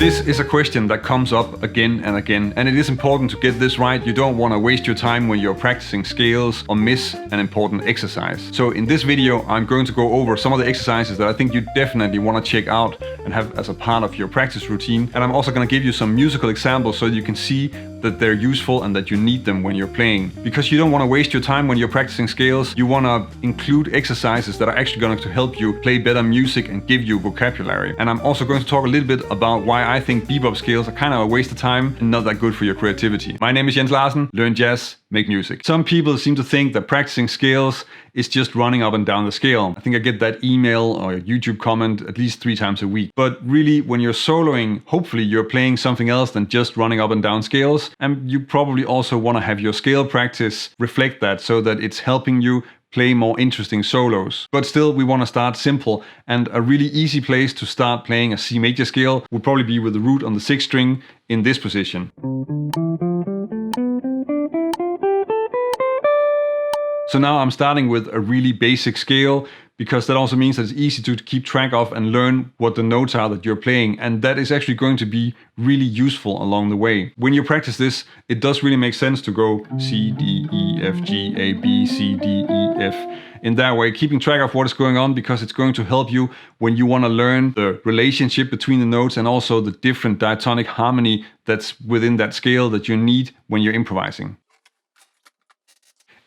This is a question that comes up again and again, and it is important to get this right. You don't want to waste your time when you're practicing scales or miss an important exercise. So in this video, I'm going to go over some of the exercises that I think you definitely want to check out and have as a part of your practice routine. And I'm also going to give you some musical examples so you can see that they're useful and that you need them when you're playing. Because you don't want to waste your time when you're practicing scales, you want to include exercises that are actually going to help you play better music and give you vocabulary. And I'm also going to talk a little bit about why I think bebop scales are kind of a waste of time and not that good for your creativity. My name is Jens Larsen, learn jazz, make music. Some people seem to think that practicing scales is just running up and down the scale. I think I get that email or YouTube comment at least 3 times a week. But really, when you're soloing, hopefully you're playing something else than just running up and down scales. And you probably also want to have your scale practice reflect that so that it's helping you play more interesting solos. But still, we want to start simple, and a really easy place to start playing a C major scale would probably be with the root on the 6th string in this position. So now I'm starting with a really basic scale, because that also means that it's easy to keep track of and learn what the notes are that you're playing. And that is actually going to be really useful along the way. When you practice this, it does really make sense to go C, D, E, F, G, A, B, C, D, E, F. In that way, keeping track of what is going on, because it's going to help you when you want to learn the relationship between the notes and also the different diatonic harmony that's within that scale that you need when you're improvising.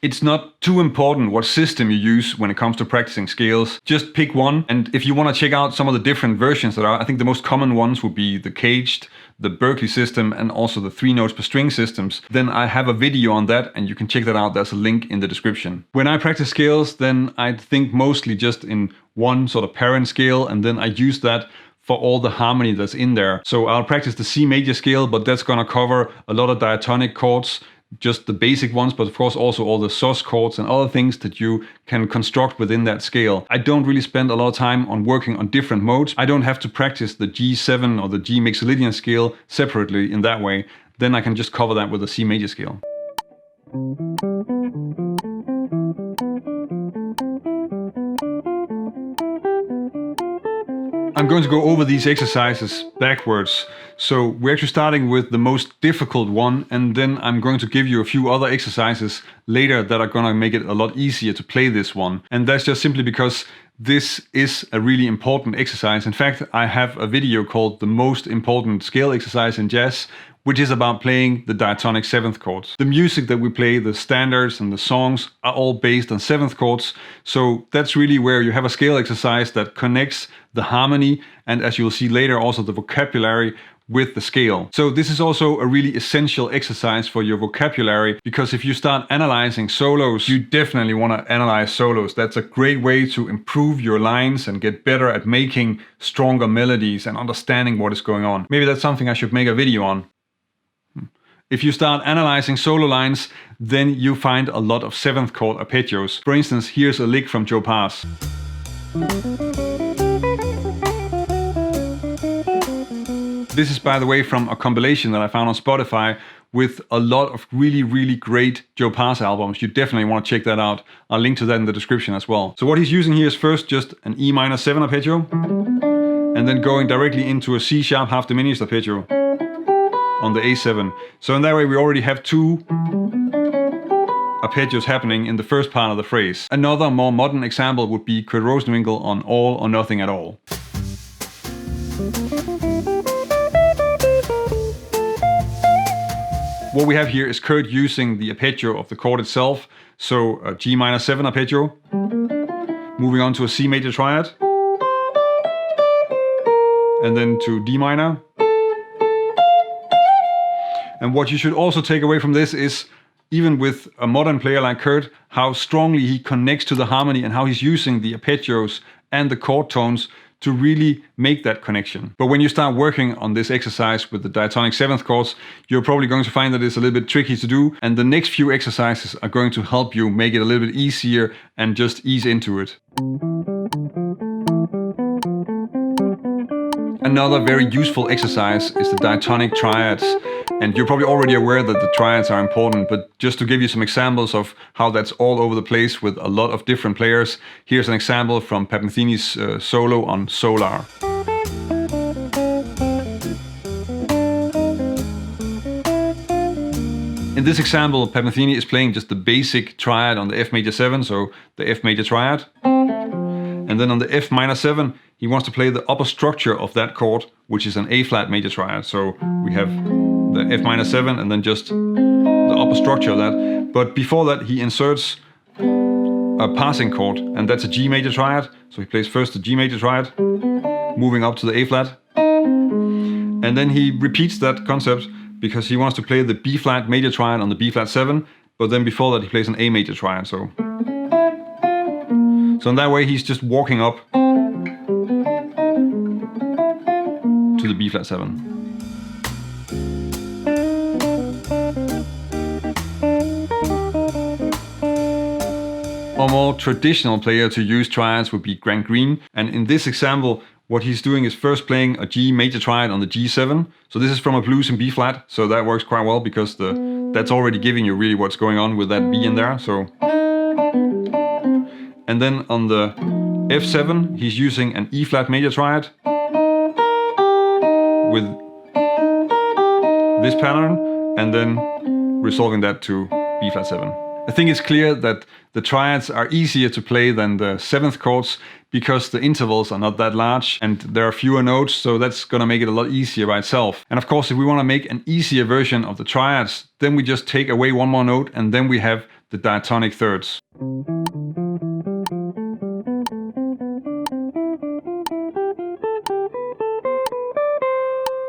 It's not too important what system you use when it comes to practicing scales. Just pick one, and if you want to check out some of the different versions that are, I think the most common ones would be the caged, the Berklee system, and also the 3 notes per string systems. Then I have a video on that, and you can check that out. There's a link in the description. When I practice scales, then I think mostly just in one sort of parent scale, and then I use that for all the harmony that's in there. So I'll practice the C major scale, but that's gonna cover a lot of diatonic chords, just the basic ones, but of course also all the sus chords and other things that you can construct within that scale. I don't really spend a lot of time on working on different modes. I don't have to practice the G7 or the G Mixolydian scale separately in that way. Then I can just cover that with a C major scale. I'm going to go over these exercises backwards. So we're actually starting with the most difficult one, and then I'm going to give you a few other exercises later that are going to make it a lot easier to play this one. And that's just simply because this is a really important exercise. In fact, I have a video called The Most Important Scale Exercise in Jazz, which is about playing the diatonic 7th chords. The music that we play, the standards and the songs, are all based on 7th chords. So that's really where you have a scale exercise that connects the harmony and, as you'll see later, also the vocabulary with the scale. So this is also a really essential exercise for your vocabulary, because if you start analyzing solos, you definitely want to analyze solos. That's a great way to improve your lines and get better at making stronger melodies and understanding what is going on. Maybe that's something I should make a video on. If you start analyzing solo lines, then you find a lot of 7th chord arpeggios. For instance, here's a lick from Joe Pass. This is, by the way, from a compilation that I found on Spotify with a lot of really great Joe Pass albums. You definitely want to check that out. I'll link to that in the description as well. So what he's using here is first just an E minor 7 arpeggio, and then going directly into a C sharp half diminished arpeggio on the A7. So in that way we already have 2 arpeggios happening in the first part of the phrase. Another more modern example would be Kurt Rosenwinkel on All or Nothing at All. What we have here is Kurt using the arpeggio of the chord itself. So a G minor 7 arpeggio, moving on to a C major triad, and then to D minor. And what you should also take away from this is, even with a modern player like Kurt, how strongly he connects to the harmony and how he's using the arpeggios and the chord tones to really make that connection. But when you start working on this exercise with the diatonic 7th chords, you're probably going to find that it's a little bit tricky to do, and the next few exercises are going to help you make it a little bit easier and just ease into it. Another very useful exercise is the Diatonic Triads. And you're probably already aware that the triads are important, but just to give you some examples of how that's all over the place with a lot of different players, here's an example from Metheny's solo on Solar. In this example, Metheny is playing just the basic triad on the F major 7, so the F major triad. And then on the F minor 7, he wants to play the upper structure of that chord, which is an A flat major triad. So we have the F minor 7 and then just the upper structure of that. But before that, he inserts a passing chord, and that's a G major triad. So he plays first the G major triad, moving up to the A flat. And then he repeats that concept because he wants to play the B flat major triad on the B flat 7, but then before that he plays an A major triad. So in that way he's just walking up to the B flat 7. A more traditional player to use triads would be Grant Green, and in this example what he's doing is first playing a G major triad on the G7. So this is from a blues in B flat, so that works quite well because that's already giving you really what's going on with that B in there. So, and then on the F7 he's using an E flat major triad with this pattern and then resolving that to B flat 7. I think it's clear that the triads are easier to play than the 7th chords because the intervals are not that large and there are fewer notes, so that's gonna make it a lot easier by itself. And of course, if we wanna make an easier version of the triads, then we just take away one more note and then we have the diatonic thirds.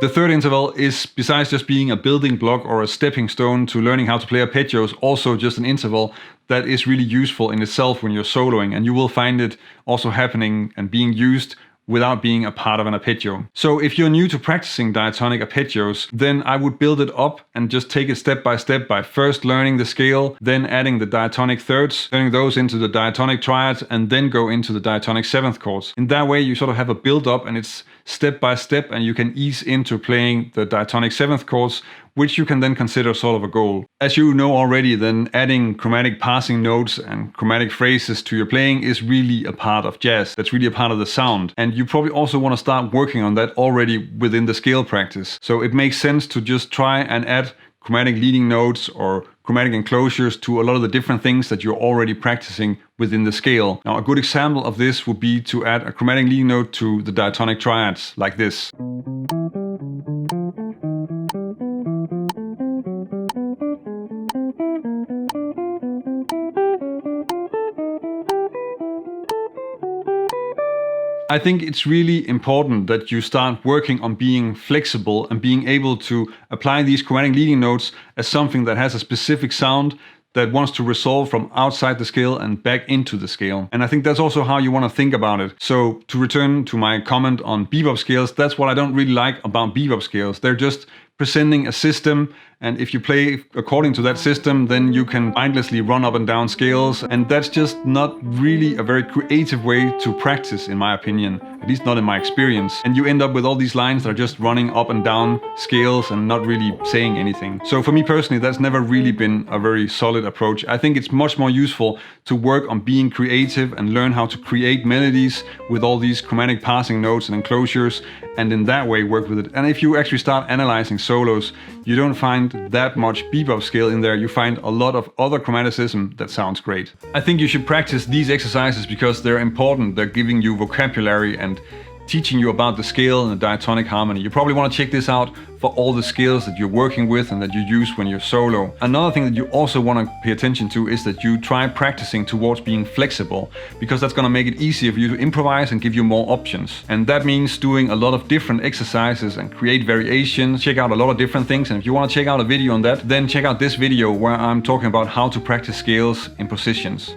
The third interval is, besides just being a building block or a stepping stone to learning how to play arpeggios, also just an interval that is really useful in itself when you're soloing, and you will find it also happening and being used without being a part of an arpeggio. So if you're new to practicing diatonic arpeggios, then I would build it up and just take it step by first learning the scale, then adding the diatonic thirds, turning those into the diatonic triads, and then go into the diatonic 7th chords. In that way you sort of have a build up and it's step by step, and you can ease into playing the diatonic 7th chords, which you can then consider sort of a goal. As you know already, then adding chromatic passing notes and chromatic phrases to your playing is really a part of jazz. That's really a part of the sound. And you probably also want to start working on that already within the scale practice. So it makes sense to just try and add chromatic leading notes or chromatic enclosures to a lot of the different things that you're already practicing within the scale. Now, a good example of this would be to add a chromatic leading note to the diatonic triads, like this. I think it's really important that you start working on being flexible and being able to apply these chromatic leading notes as something that has a specific sound that wants to resolve from outside the scale and back into the scale. And I think that's also how you want to think about it. So to return to my comment on bebop scales, that's what I don't really like about bebop scales. They're just presenting a system, and if you play according to that system, then you can mindlessly run up and down scales, and that's just not really a very creative way to practice, in my opinion, at least not in my experience. And you end up with all these lines that are just running up and down scales and not really saying anything. So for me personally, that's never really been a very solid approach. I think it's much more useful to work on being creative and learn how to create melodies with all these chromatic passing notes and enclosures, and in that way work with it. And if you actually start analyzing solos, you don't find that much bebop scale in there. You find a lot of other chromaticism that sounds great. I think you should practice these exercises because they're important. They're giving you vocabulary and teaching you about the scale and the diatonic harmony. You probably want to check this out for all the scales that you're working with and that you use when you're solo. Another thing that you also want to pay attention to is that you try practicing towards being flexible, because that's going to make it easier for you to improvise and give you more options. And that means doing a lot of different exercises and create variations, check out a lot of different things. And if you want to check out a video on that, then check out this video where I'm talking about how to practice scales in positions.